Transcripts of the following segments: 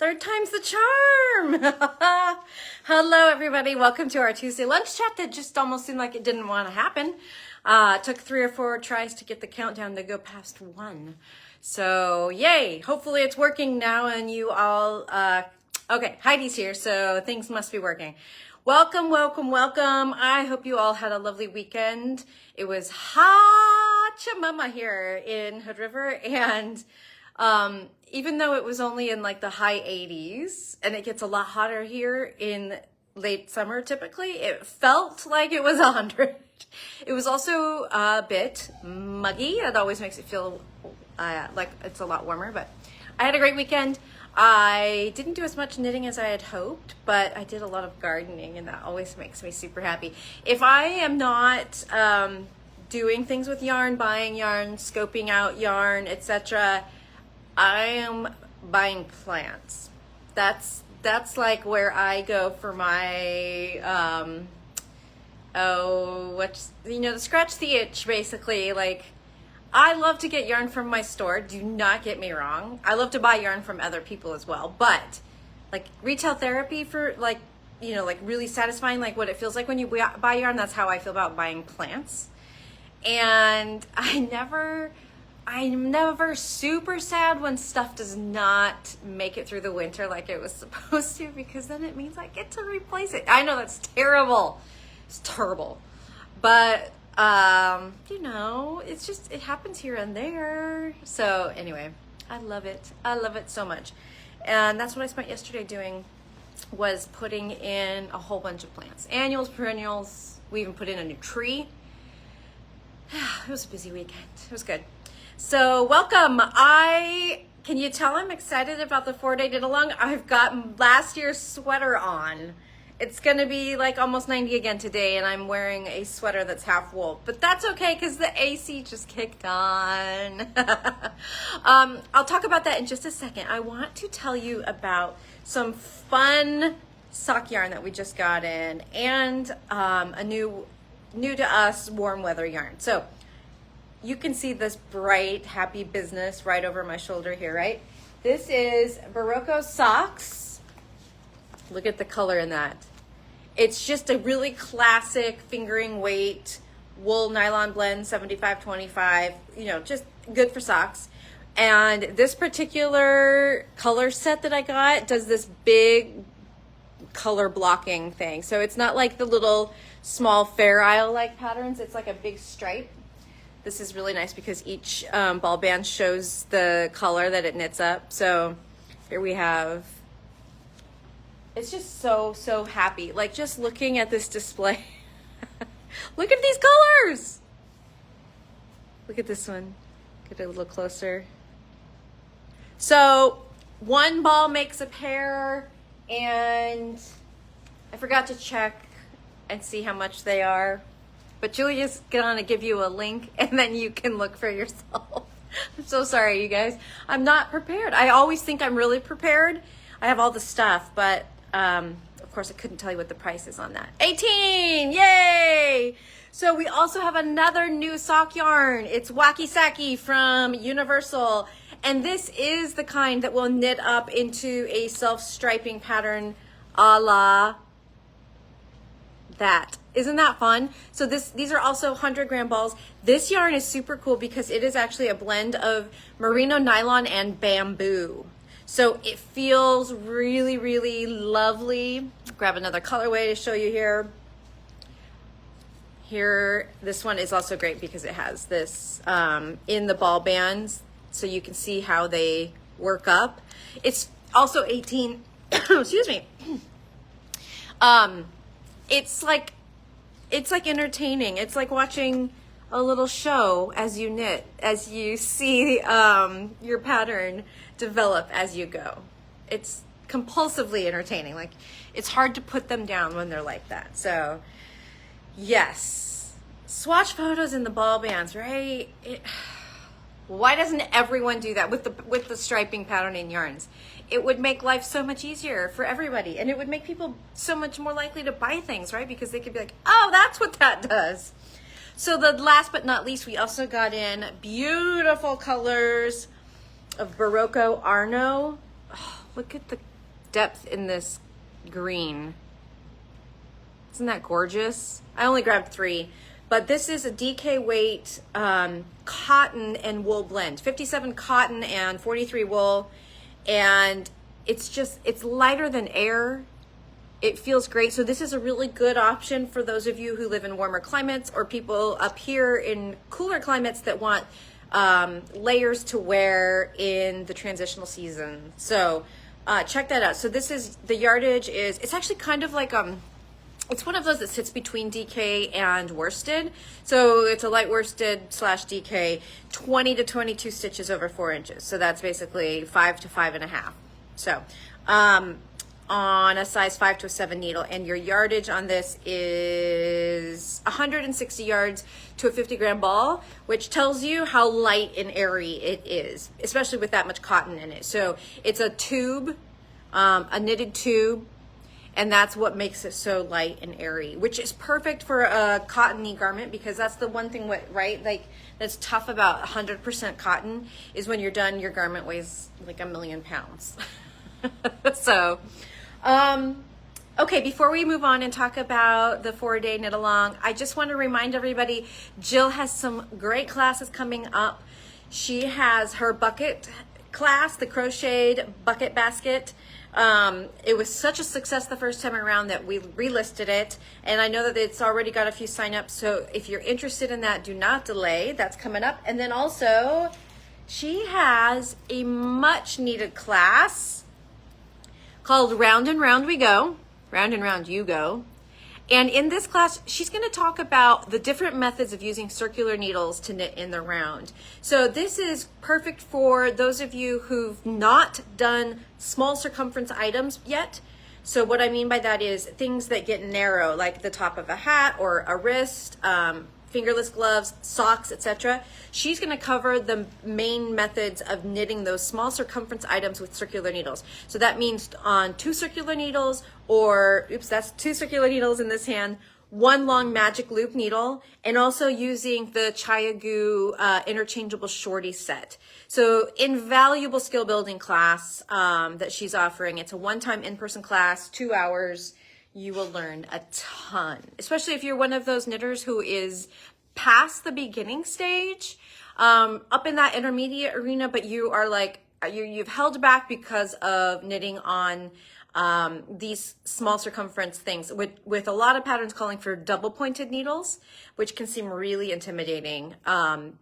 Third time's the charm. Hello, everybody. Welcome to our Tuesday lunch chat that just almost seemed like it didn't want to happen. Took 3 or 4 tries to get the countdown to go past 1. So, yay. Hopefully it's working now and you all... Okay, Heidi's here, so things must be working. Welcome, welcome, welcome. I hope you all had a lovely weekend. It was hot chamama here in Hood River, and even though it was only in like the high 80s, and it gets a lot hotter here in late summer typically, it felt like it was 100. It was also a bit muggy. It always makes it feel like it's a lot warmer, but I had a great weekend. I didn't do as much knitting as I had hoped, but I did a lot of gardening, and that always makes me super happy. If I am not doing things with yarn, buying yarn, scoping out yarn, etc., I am buying plants. That's like where I go for my to scratch the itch, basically. Like, I love to get yarn from my store, do not get me wrong. I love to buy yarn from other people as well, but like retail therapy for like really satisfying, like what it feels like when you buy yarn, that's how I feel about buying plants. And I'm never super sad when stuff does not make it through the winter like it was supposed to, because then it means I get to replace it. I know that's terrible. It's terrible. But it's just, it happens here and there. So anyway, I love it. I love it so much. And that's what I spent yesterday doing, was putting in a whole bunch of plants. Annuals, perennials. We even put in a new tree. It was a busy weekend. It was good. So welcome. Can you tell I'm excited about the 4-day knit along? I've got last year's sweater on. It's going to be like almost 90 again today, and I'm wearing a sweater that's half wool. But that's okay, because the AC just kicked on. I'll talk about that in just a second. I want to tell you about some fun sock yarn that we just got in, and a new to us warm weather yarn. So you can see this bright, happy business right over my shoulder here, right? This is Berroco socks. Look at the color in that. It's just a really classic fingering weight wool nylon blend, 75-25, just good for socks. And this particular color set that I got does this big color blocking thing. So it's not like the little small Fair Isle like patterns. It's like a big stripe. This is really nice because each ball band shows the color that it knits up. So here we have, it's just so happy. Like, just looking at this display. Look at these colors. Look at this one. Get a little closer. So one ball makes a pair, and I forgot to check and see how much they are. But Julia's gonna give you a link, and then you can look for yourself. I'm so sorry, you guys. I'm not prepared. I always think I'm really prepared. I have all the stuff, but of course I couldn't tell you what the price is on that. 18, yay! So we also have another new sock yarn. It's Wacki Sacki from Universal. And this is the kind that will knit up into a self-striping pattern a la that. Isn't that fun? So these are also 100-gram balls. This yarn is super cool because it is actually a blend of merino nylon and bamboo. So it feels really, really lovely. Grab another colorway to show you here. Here, this one is also great because it has this in the ball bands, so you can see how they work up. It's also 18, excuse me. It's like entertaining. It's like watching a little show as you knit, as you see your pattern develop as you go. It's compulsively entertaining. Like, it's hard to put them down when they're like that. So yes, swatch photos in the ball bands, right? Why doesn't everyone do that with the striping patterning yarns? It would make life so much easier for everybody, and it would make people so much more likely to buy things, right? Because they could be like, oh, that's what that does. So the last but not least, we also got in beautiful colors of Berroco Arno. Oh, look at the depth in this green. Isn't that gorgeous? I only grabbed 3, but this is a DK weight cotton and wool blend. 57 cotton and 43 wool. And it's lighter than air. It feels great. So this is a really good option for those of you who live in warmer climates or people up here in cooler climates that want layers to wear in the transitional season. So check that out. So this is, the yardage is, it's actually kind of like, it's one of those that sits between DK and worsted. So it's a light worsted / DK, 20 to 22 stitches over 4 inches. So that's basically 5 to 5.5. So on a size 5 to a 7 needle, and your yardage on this is 160 yards to a 50-gram ball, which tells you how light and airy it is, especially with that much cotton in it. So it's a tube, a knitted tube, and that's what makes it so light and airy, which is perfect for a cottony garment, because that's the one thing, right? Like, that's tough about 100% cotton is when you're done, your garment weighs like 1,000,000 pounds. So, okay, before we move on and talk about the 4-day knit along, I just want to remind everybody, Jill has some great classes coming up. She has her bucket class, the Crocheted Basket. It was such a success the first time around that we relisted it, and I know that it's already got a few sign-ups, so if you're interested in that, do not delay. That's coming up. And then also, she has a much needed class called Round and Round We Go, Round and Round You Go. And in this class, she's going to talk about the different methods of using circular needles to knit in the round. So this is perfect for those of you who've not done small circumference items yet. So what I mean by that is things that get narrow, like the top of a hat or a wrist, fingerless gloves, socks, etc. She's going to cover the main methods of knitting those small circumference items with circular needles. So that means on 2 circular needles, or oops, that's 2 circular needles in this hand, 1 long magic loop needle, and also using the Chiagu interchangeable shorty set. So invaluable skill building class that she's offering. It's a one-time in-person class, 2 hours. You will learn a ton, especially if you're one of those knitters who is past the beginning stage, up in that intermediate arena, but you are like, you've held back because of knitting on these small circumference things with a lot of patterns calling for double pointed needles, which can seem really intimidating.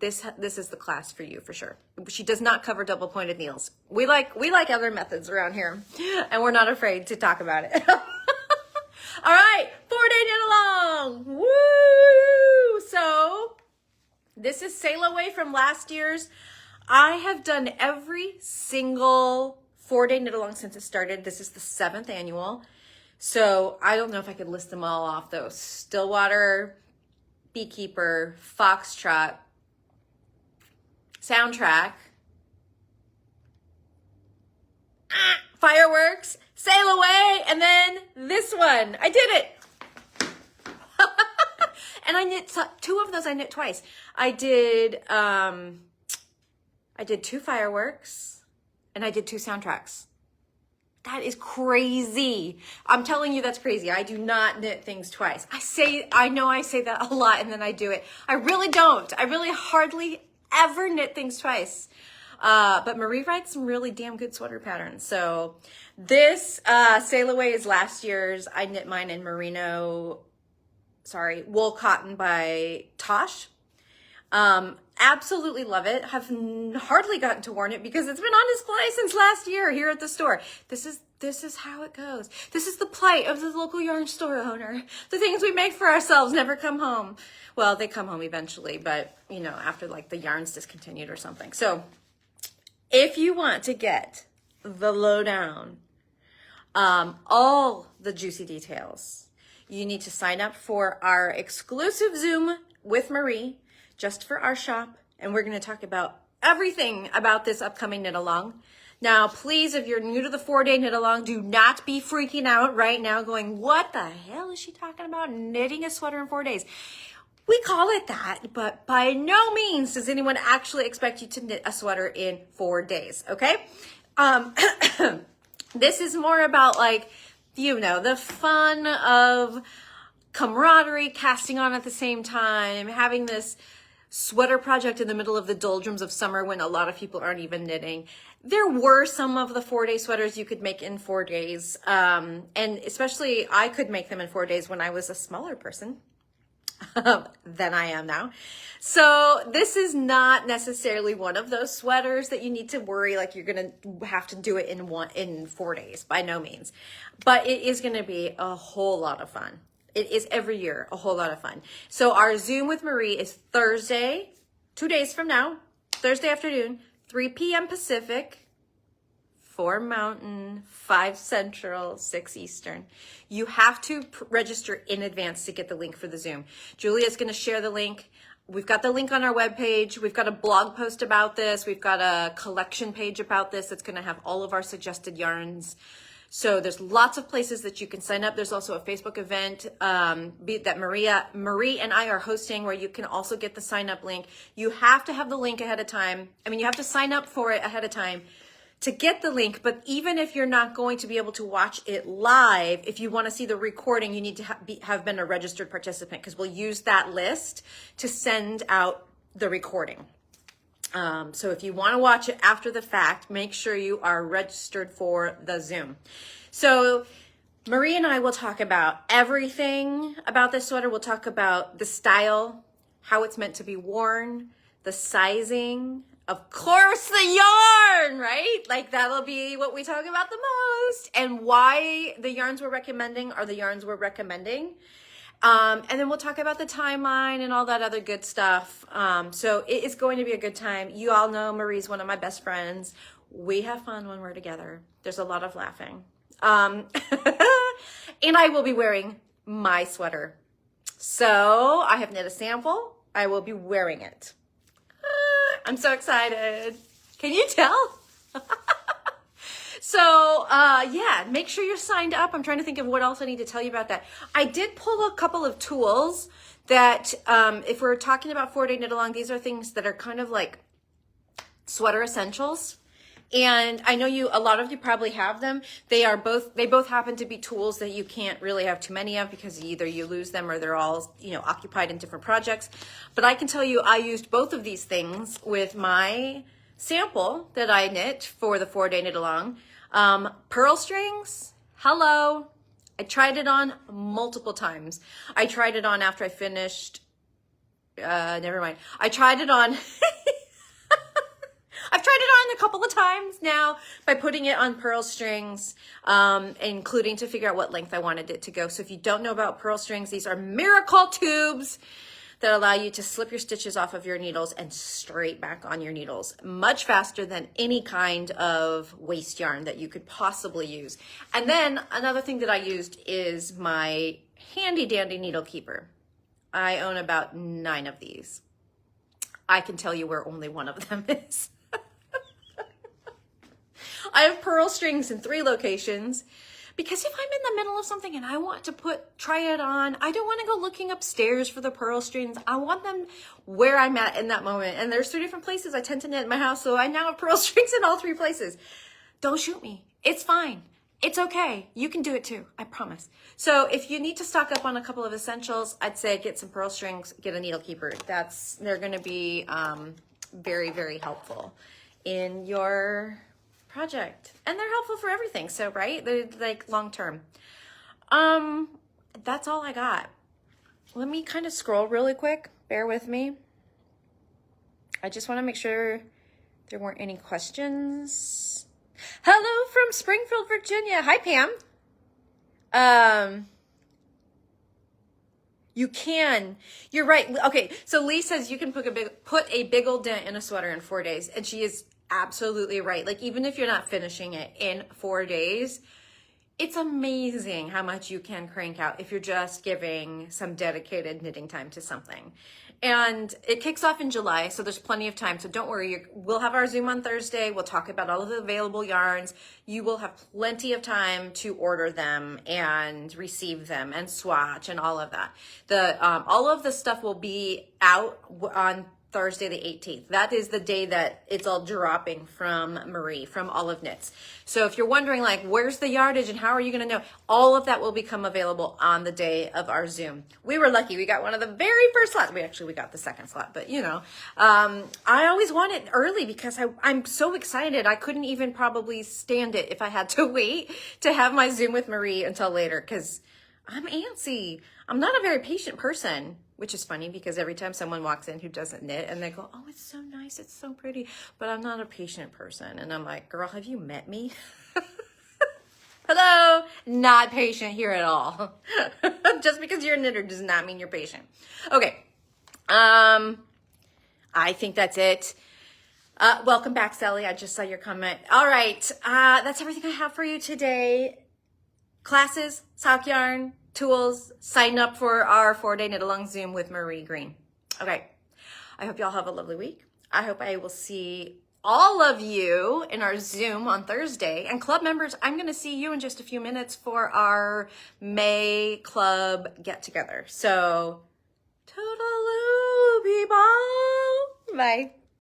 This is the class for you for sure. She does not cover double pointed needles. We like other methods around here, and we're not afraid to talk about it. All right, 4-day knit along. Woo! So this is sail away from last year's. I have done every single 4-day knit along since it started. This is the 7th annual. So I don't know if I could list them all off though. Stillwater, Beekeeper, Foxtrot, Soundtrack, Fireworks, Sail Away, and then this one. I did it. And I knit 2 of those. I knit twice. I did 2 Fireworks and I did 2 Soundtracks. That is crazy. I'm telling you, that's crazy. I do not knit things twice. I know I say that a lot and then I do it. I really don't. I really hardly ever knit things twice. But Marie writes some really damn good sweater patterns. So this Sail Away is last year's. I knit mine in wool cotton by Tosh. Absolutely love it. Have hardly gotten to worn it because it's been on display since last year here at the store. This is how it goes. This is the plight of the local yarn store owner. The things we make for ourselves never come home. Well, they come home eventually, but you know, after like the yarn's discontinued or something. So if you want to get the lowdown, all the juicy details, you need to sign up for our exclusive Zoom with Marie, just for our shop, and we're going to talk about everything about this upcoming knit along. Now, please, if you're new to the 4-day knit along, do not be freaking out right now going, what the hell is she talking about, knitting a sweater in 4 days? We call it that, but by no means does anyone actually expect you to knit a sweater in 4 days, okay? This is more about like, you know, the fun of camaraderie, casting on at the same time, having this sweater project in the middle of the doldrums of summer when a lot of people aren't even knitting. There were some of the 4-day sweaters you could make in 4 days. And especially I could make them in 4 days when I was a smaller person than I am now. So this is not necessarily one of those sweaters that you need to worry like you're going to have to do it in 4 days, by no means. But it is going to be a whole lot of fun. It is every year a whole lot of fun. So our Zoom with Marie is Thursday, 2 days from now, Thursday afternoon, 3 p.m. Pacific, 4 Mountain, 5 Central, 6 Eastern. You have to register in advance to get the link for the Zoom. Julia's going to share the link. We've got the link on our webpage. We've got a blog post about this. We've got a collection page about this that's going to have all of our suggested yarns. So there's lots of places that you can sign up. There's also a Facebook event that Marie and I are hosting where you can also get the sign up link. You have to have the link ahead of time. I mean, you have to sign up for it ahead of time to get the link. But even if you're not going to be able to watch it live, if you want to see the recording, you need to have been a registered participant, because we'll use that list to send out the recording. So if you want to watch it after the fact, make sure you are registered for the Zoom. So Marie and I will talk about everything about this sweater. We'll talk about the style, how it's meant to be worn, the sizing, of course, the yarn, right? Like that'll be what we talk about the most, and why the yarns we're recommending are the yarns we're recommending. And then we'll talk about the timeline and all that other good stuff. So it is going to be a good time. You all know Marie's one of my best friends. We have fun when we're together. There's a lot of laughing. And I will be wearing my sweater. So I have knit a sample. I will be wearing it. I'm so excited. Can you tell? So, yeah, make sure you're signed up. I'm trying to think of what else I need to tell you about that. I did pull a couple of tools that, if we're talking about 4-day knit along, these are things that are kind of like sweater essentials. And I know a lot of you probably have them. They both happen to be tools that you can't really have too many of, because either you lose them or they're all, occupied in different projects. But I can tell you, I used both of these things with my sample that I knit for the 4-day knit along. Pearl strings, hello. I tried it on multiple times. I tried it on after I finished, never mind. I tried it on, I've tried it on a couple of times now by putting it on pearl strings, including to figure out what length I wanted it to go. So if you don't know about pearl strings, these are miracle tubes that allow you to slip your stitches off of your needles and straight back on your needles much faster than any kind of waste yarn that you could possibly use. And then another thing that I used is my handy dandy needle keeper. I own about 9 of these. I can tell you where only one of them is. I have pearl strings in 3 locations, because if I'm in the middle of something and I want to try it on, I don't want to go looking upstairs for the pearl strings. I want them where I'm at in that moment. And there's 3 different places I tend to knit in my house, so I now have pearl strings in all 3 places. Don't shoot me. It's fine. It's okay. You can do it too. I promise. So if you need to stock up on a couple of essentials, I'd say get some pearl strings, get a needle keeper. They're going to be very, very helpful in your project, and they're helpful for everything. So right, they're like long term. That's all I got. Let me kind of scroll really quick. Bear with me. I just want to make sure there weren't any questions. Hello from Springfield, Virginia. Hi, Pam. You can. You're right. Okay, so Lee says you can put a big old dent in a sweater in 4 days, and she is absolutely right. Like, even if you're not finishing it in 4 days, it's amazing how much you can crank out if you're just giving some dedicated knitting time to something. And it kicks off in July, so there's plenty of time. So don't worry, we'll have our Zoom on Thursday. We'll talk about all of the available yarns. You will have plenty of time to order them and receive them and swatch and all of that. All of the stuff will be out on Thursday the 18th. That is the day that it's all dropping from Marie, from Olive Knits. So if you're wondering like, where's the yardage and how are you going to know? All of that will become available on the day of our Zoom. We were lucky. We got one of the very first slots. We got the second slot, but you know, I always want it early because I'm so excited. I couldn't even probably stand it if I had to wait to have my Zoom with Marie until later because I'm antsy. I'm not a very patient person, which is funny because every time someone walks in who doesn't knit and they go, oh, it's so nice, it's so pretty, but I'm not a patient person. And I'm like, girl, have you met me? Hello, not patient here at all. Just because you're a knitter does not mean you're patient. Okay, I think that's it. Welcome back, Sally. I just saw your comment. All right, that's everything I have for you today. Classes, sock yarn, tools, sign up for our 4-day knit-along Zoom with Marie Green. Okay, I hope y'all have a lovely week. I hope I will see all of you in our Zoom on Thursday. And club members, I'm going to see you in just a few minutes for our May club get-together. So, toodaloo, people. Bye.